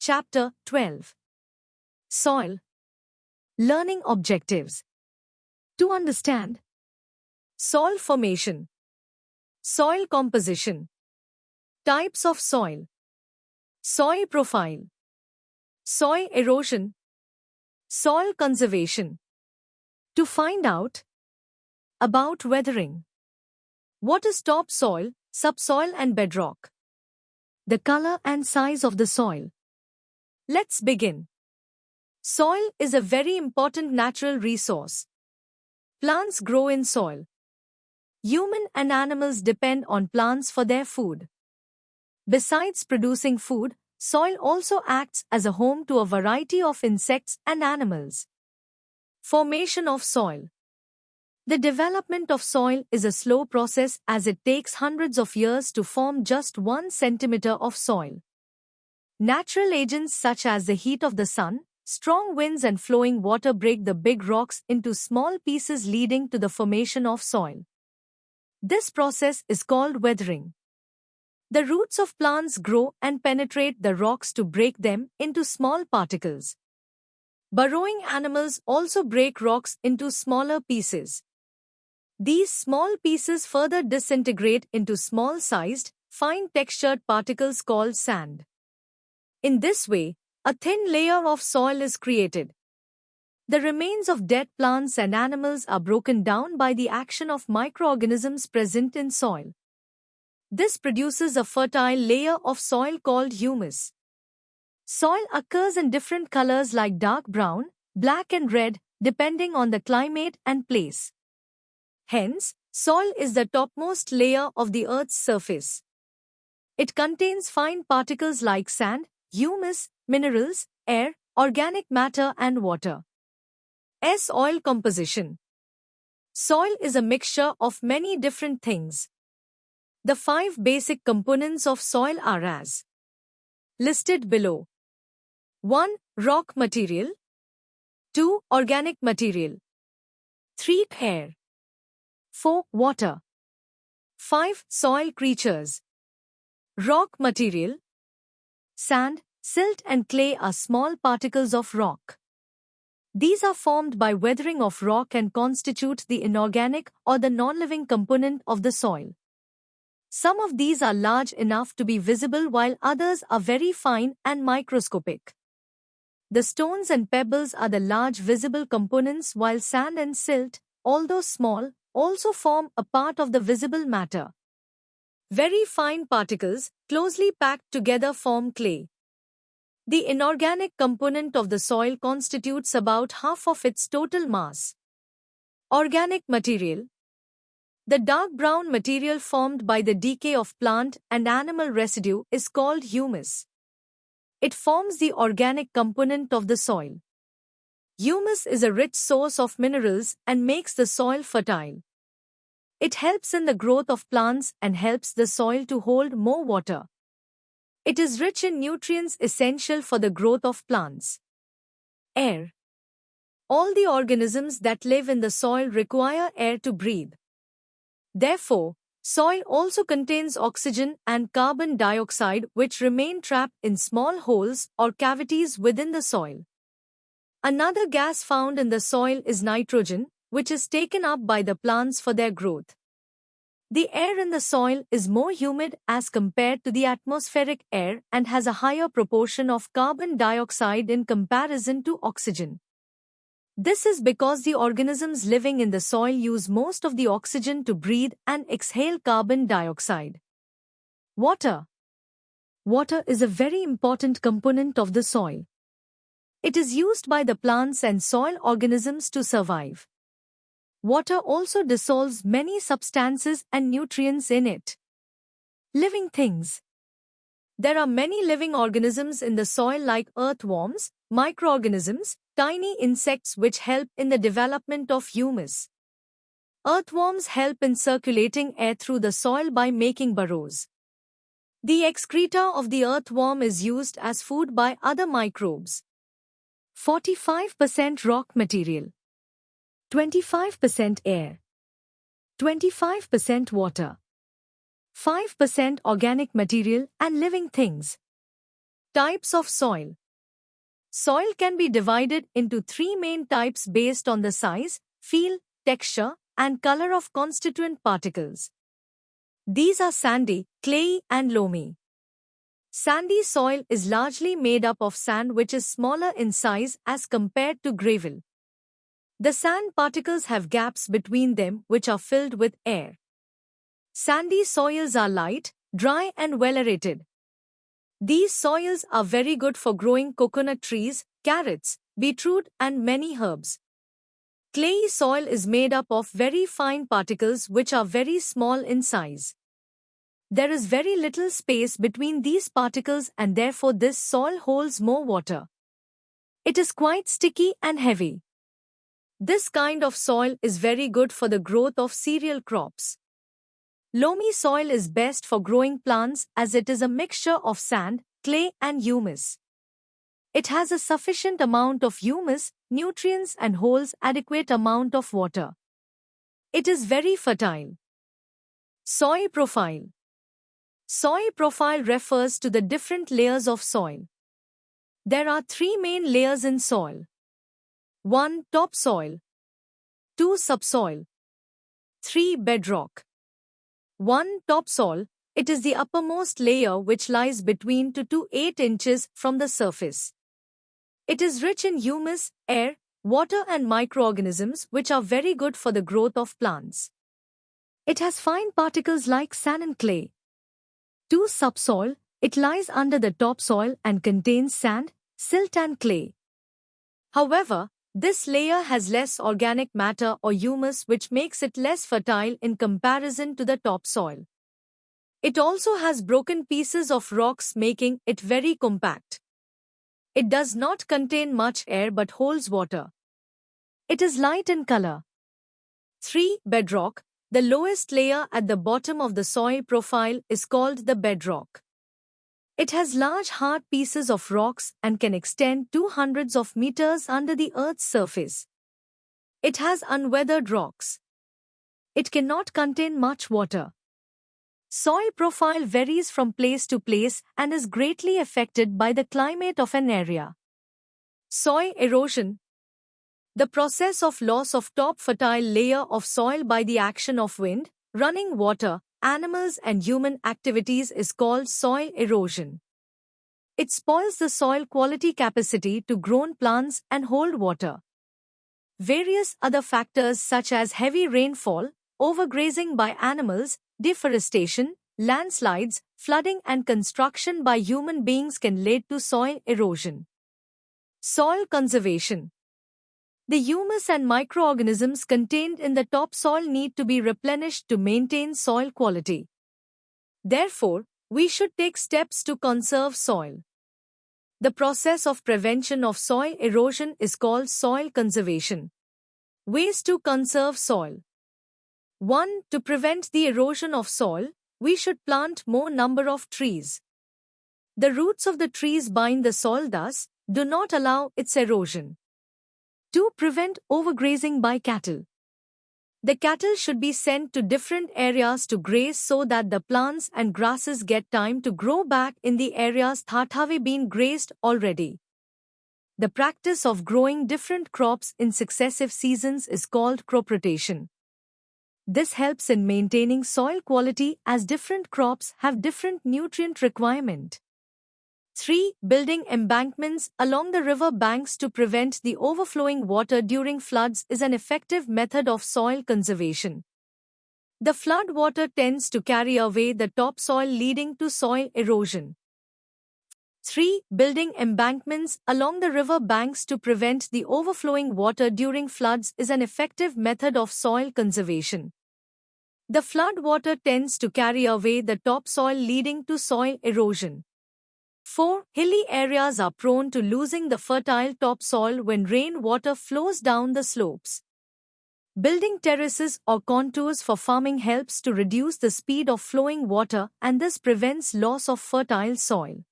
Chapter 12. Soil. Learning objectives. To understand soil formation, soil composition, types of soil, soil profile, soil erosion, soil conservation. To find out about weathering. What is topsoil, subsoil and bedrock? The color and size of the soil. Let's begin. Soil is a very important natural resource. Plants grow in soil. Human and animals depend on plants for their food. Besides producing food, soil also acts as a home to a variety of insects and animals. Formation of soil. The development of soil is a slow process as it takes hundreds of years to form just 1 centimeter of soil. Natural agents such as the heat of the sun, strong winds and flowing water break the big rocks into small pieces leading to the formation of soil. This process is called weathering. The roots of plants grow and penetrate the rocks to break them into small particles. Burrowing animals also break rocks into smaller pieces. These small pieces further disintegrate into small-sized, fine-textured particles called sand. In this way, a thin layer of soil is created. The remains of dead plants and animals are broken down by the action of microorganisms present in soil. This produces a fertile layer of soil called humus. Soil occurs in different colors like dark brown, black and red, depending on the climate and place. Hence, soil is the topmost layer of the Earth's surface. It contains fine particles like sand, humus, minerals, air, organic matter and water. Soil composition. Soil is a mixture of many different things. The 5 basic components of soil are as listed below. 1. Rock material. 2. Organic material. 3. Air. 4. Water. 5. Soil creatures. Rock material. Sand, silt and clay are small particles of rock. These are formed by weathering of rock and constitute the inorganic or the non-living component of the soil. Some of these are large enough to be visible while others are very fine and microscopic. The stones and pebbles are the large visible components while sand and silt, although small, also form a part of the visible matter. Very fine particles, closely packed together form clay. The inorganic component of the soil constitutes about half of its total mass. Organic material. The dark brown material formed by the decay of plant and animal residue is called humus. It forms the organic component of the soil. Humus is a rich source of minerals and makes the soil fertile. It helps in the growth of plants and helps the soil to hold more water. It is rich in nutrients essential for the growth of plants. Air. All the organisms that live in the soil require air to breathe. Therefore, soil also contains oxygen and carbon dioxide which remain trapped in small holes or cavities within the soil. Another gas found in the soil is nitrogen, which is taken up by the plants for their growth. The air in the soil is more humid as compared to the atmospheric air and has a higher proportion of carbon dioxide in comparison to oxygen. This is because the organisms living in the soil use most of the oxygen to breathe and exhale carbon dioxide. Water. Water is a very important component of the soil. It is used by the plants and soil organisms to survive. Water also dissolves many substances and nutrients in it. Living things. There are many living organisms in the soil like earthworms, microorganisms, tiny insects which help in the development of humus. Earthworms help in circulating air through the soil by making burrows. The excreta of the earthworm is used as food by other microbes. 45% rock material. 25% air. 25% water. 5% organic material and living things. Types of soil. Soil can be divided into three main types based on the size, feel, texture, and color of constituent particles. These are sandy, clayey, and loamy. Sandy soil is largely made up of sand which is smaller in size as compared to gravel. The sand particles have gaps between them which are filled with air. Sandy soils are light, dry, and well aerated. These soils are very good for growing coconut trees, carrots, beetroot, and many herbs. Clayey soil is made up of very fine particles which are very small in size. There is very little space between these particles and therefore this soil holds more water. It is quite sticky and heavy. This kind of soil is very good for the growth of cereal crops. Loamy soil is best for growing plants as it is a mixture of sand, clay, and humus. It has a sufficient amount of humus, nutrients, and holds adequate amount of water. It is very fertile. Soil profile. Soil profile refers to the different layers of soil. There are three main layers in soil. 1. Topsoil. 2. Subsoil. 3. Bedrock. 1. Topsoil. It is the uppermost layer which lies between 2 to 8 inches from the surface. It is rich in humus, air, water and microorganisms which are very good for the growth of plants. It has fine particles like sand and clay. 2. Subsoil. It lies under the topsoil and contains sand, silt and clay. However, this layer has less organic matter or humus which makes it less fertile in comparison to the topsoil. It also has broken pieces of rocks making it very compact. It does not contain much air but holds water. It is light in color. 3. Bedrock. The lowest layer at the bottom of the soil profile is called the bedrock. It has large hard pieces of rocks and can extend to hundreds of meters under the Earth's surface. It has unweathered rocks. It cannot contain much water. Soil profile varies from place to place and is greatly affected by the climate of an area. Soil erosion. The process of loss of top fertile layer of soil by the action of wind, running water, animals and human activities is called soil erosion. It spoils the soil quality capacity to grow plants and hold water. Various other factors such as heavy rainfall, overgrazing by animals, deforestation, landslides, flooding and construction by human beings can lead to soil erosion. Soil conservation. The humus and microorganisms contained in the topsoil need to be replenished to maintain soil quality. Therefore, we should take steps to conserve soil. The process of prevention of soil erosion is called soil conservation. Ways to conserve soil. 1. To prevent the erosion of soil, we should plant more number of trees. The roots of the trees bind the soil thus do not allow its erosion. 2. Prevent overgrazing by cattle. The cattle should be sent to different areas to graze so that the plants and grasses get time to grow back in the areas that have been grazed already. The practice of growing different crops in successive seasons is called crop rotation. This helps in maintaining soil quality as different crops have different nutrient requirement. 3. Building embankments along the river banks to prevent the overflowing water during floods is an effective method of soil conservation. The flood water tends to carry away the topsoil leading to soil erosion. 3. Building embankments along the river banks to prevent the overflowing water during floods is an effective method of soil conservation. The flood water tends to carry away the topsoil leading to soil erosion. 4. Hilly areas are prone to losing the fertile topsoil when rain water flows down the slopes. Building terraces or contours for farming helps to reduce the speed of flowing water and this prevents loss of fertile soil.